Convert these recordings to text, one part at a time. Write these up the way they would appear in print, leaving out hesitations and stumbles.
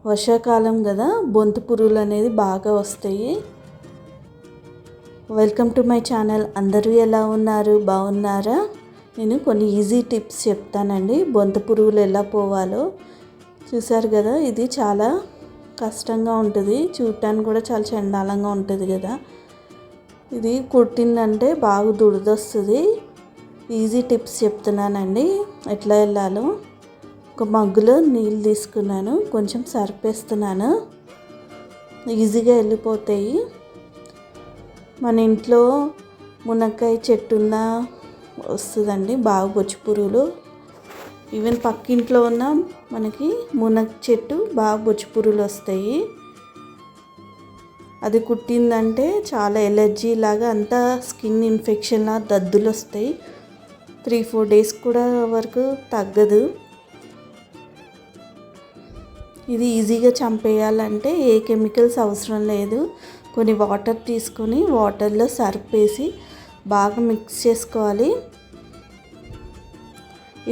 వర్షాకాలం కదా, బొంత పురుగులు అనేది బాగా వస్తాయి. Welcome to my channel. అందరూ ఎలా ఉన్నారు? బాగున్నారా? నేను కొన్ని ఈజీ టిప్స్ చెప్తానండి. బొంత పురుగులు ఎలా పోవాలో. చూసారు కదా, ఇది చాలా కష్టంగా ఉంటుంది, చూడటానికి కూడా చాలా చండాలంగా ఉంటుంది కదా. ఇది కుట్టిందంటే బాగా దురదొస్తుంది. ఈజీ టిప్స్ చెప్తున్నానండి ఎట్లా వెళ్ళాలో. ఒక మగ్గులో నీళ్ళు తీసుకున్నాను, కొంచెం సర్పేస్తున్నాను, ఈజీగా వెళ్ళిపోతాయి. మన ఇంట్లో మునక్కాయ చెట్టు ఉన్న వస్తుందండి బాగా బొచ్చు పురుగులు. ఈవెన్ పక్కింట్లో ఉన్న మనకి మునగ చెట్టు బాగా బొచ్చు పురుగులు వస్తాయి. అది కుట్టిందంటే చాలా ఎలర్జీ లాగా, అంతా స్కిన్ ఇన్ఫెక్షన్లా దద్దులు వస్తాయి. 3-4 డేస్ కూడా వరకు తగ్గదు. ఇది ఈజీగా చంపేయాలంటే ఏ కెమికల్స్ అవసరం లేదు. కొన్ని వాటర్ తీసుకొని వాటర్లో సర్ఫ్ వేసి బాగా మిక్స్ చేసుకోవాలి.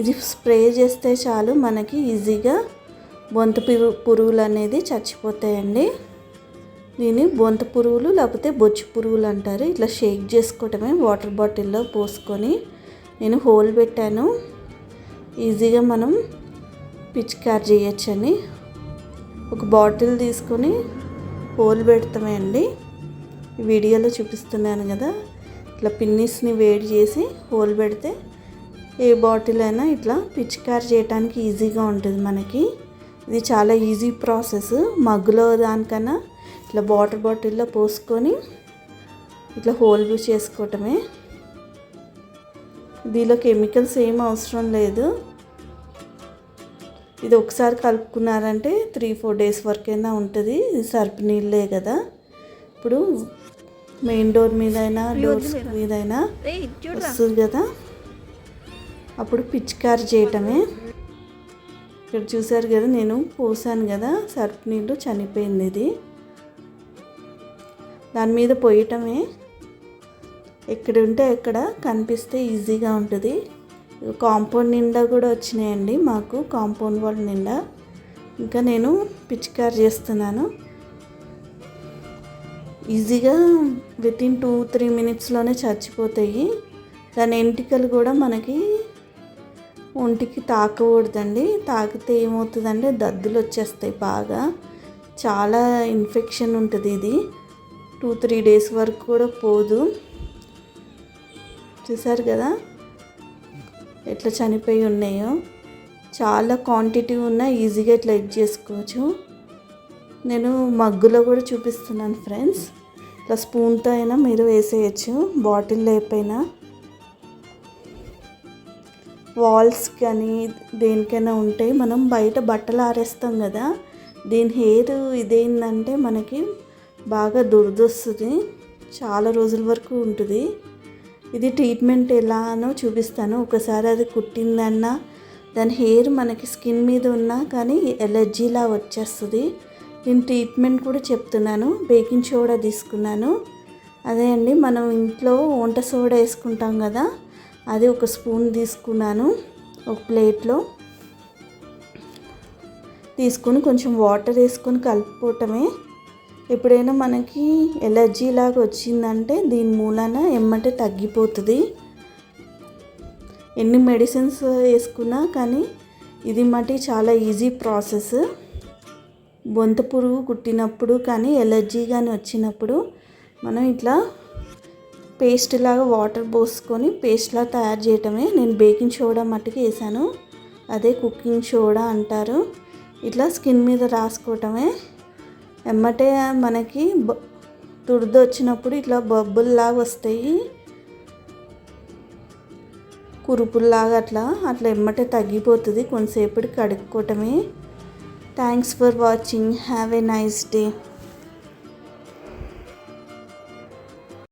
ఇది స్ప్రే చేస్తే చాలు, మనకి ఈజీగా బొంత పురుగులు అనేది చచ్చిపోతాయండి. దీన్ని బొంత పురుగులు లేకపోతే బొచ్చు పురుగులు అంటారు. ఇట్లా షేక్ చేసుకోవటమే. వాటర్ బాటిల్లో పోసుకొని నేను హోల్ పెట్టాను, ఈజీగా మనం పిచికారి చేయొచ్చని. ఒక బాటిల్ తీసుకొని హోల్ పెడతామే అండి. ఈ వీడియోలో చూపిస్తున్నాను కదా, ఇట్లా పిన్నిస్ని వేడి చేసి హోల్ పెడితే ఏ బాటిల్ అయినా ఇట్లా పిచికారి చేయడానికి ఈజీగా ఉంటుంది మనకి. ఇది చాలా ఈజీ ప్రాసెస్. మగ్గులో దానికన్నా ఇట్లా వాటర్ బాటిల్లో పోసుకొని ఇట్లా హోల్ చేసుకోవటమే. దీనిలో కెమికల్స్ ఏం అవసరం లేదు. ఇది ఒకసారి కలుపుకున్నారంటే 3-4 డేస్ వరకైనా ఉంటుంది. ఇది సర్పు నీళ్ళే కదా. ఇప్పుడు మెయిన్ డోర్ మీదైనా డోర్స్ మీదైనా వస్తుంది కదా, అప్పుడు పిచికారి చేయటమే. ఇక్కడ చూసారు కదా, నేను పోసాను కదా సర్పు నీళ్ళు, చనిపోయింది ఇది. దాని మీద పోయటమే. ఎక్కడ ఉంటే ఎక్కడ కనిపిస్తే ఈజీగా ఉంటుంది. కాంపౌండ్ నిండా కూడా వచ్చినాయండి మాకు, కాంపౌండ్ వాల్ నిండా. ఇంకా నేను పిచికారి చేస్తున్నాను. ఈజీగా వితిన్ 2-3 మినిట్స్లోనే చచ్చిపోతాయి. దాని ఎంటికలు కూడా మనకి ఒంటికి తాకకూడదండి. తాకితే ఏమవుతుందంటే దద్దులు వచ్చేస్తాయి బాగా. చాలా ఇన్ఫెక్షన్ ఉంటుంది ఇది. 2-3 డేస్ వరకు కూడా పోదు. చూసారు కదా ఎట్లా చనిపోయి ఉన్నాయో. చాలా క్వాంటిటీ ఉన్న ఈజీగా ఇట్లా ఎడ్ చేసుకోవచ్చు. నేను మగ్గులో కూడా చూపిస్తున్నాను ఫ్రెండ్స్. ఇట్లా స్పూన్తో అయినా మీరు వేసేయచ్చు, బాటిల్ లేకపోయినా. వాల్స్ కానీ దేనికైనా ఉంటే మనం బయట బట్టలు ఆరేస్తాం కదా, దీని హెయిర్ ఇదేంటంటే మనకి బాగా దురదొస్తుంది, చాలా రోజుల వరకు ఉంటుంది. ఇది ట్రీట్మెంట్ ఎలానో చూపిస్తాను. ఒకసారి అది కుట్టిందన్నా దాని హెయిర్ మనకి స్కిన్ మీద ఉన్నా కానీ ఎలర్జీలా వచ్చేస్తుంది. దీని ట్రీట్మెంట్ కూడా చెప్తున్నాను. బేకింగ్ సోడా తీసుకున్నాను. అదే అండి, మనం ఇంట్లో వంట సోడా వేసుకుంటాం కదా, అది 1 స్పూన్ తీసుకున్నాను. ఒక ప్లేట్లో తీసుకొని కొంచెం వాటర్ వేసుకొని కలుపుకోవటమే. ఎప్పుడైనా మనకి ఎలర్జీ లాగా వచ్చిందంటే దీని మూలాన ఎమ్మటే తగ్గిపోతుంది. ఎన్ని మెడిసిన్స్ వేసుకున్నా కానీ ఇది మట్టి చాలా ఈజీ ప్రాసెస్. బొంత పురుగు కుట్టినప్పుడు కానీ ఎలర్జీ కానీ వచ్చినప్పుడు మనం ఇట్లా పేస్ట్ లాగా వాటర్ పోసుకొని పేస్ట్లా తయారు చేయటమే. నేను బేకింగ్ సోడా మట్టుకు వేసాను, అదే కుకింగ్ సోడా అంటారు. ఇట్లా స్కిన్ మీద రాసుకోవటమే. ఎమ్మటే మనకి దురద వచ్చినప్పుడు ఇట్లా బబ్బుల్లాగా వస్తాయి, కురుపుల్లాగా అట్లా ఎమ్మటే తగ్గిపోతుంది. కొంతసేపటికి కడుక్కోవటమే. Thanks for watching. Have a nice day.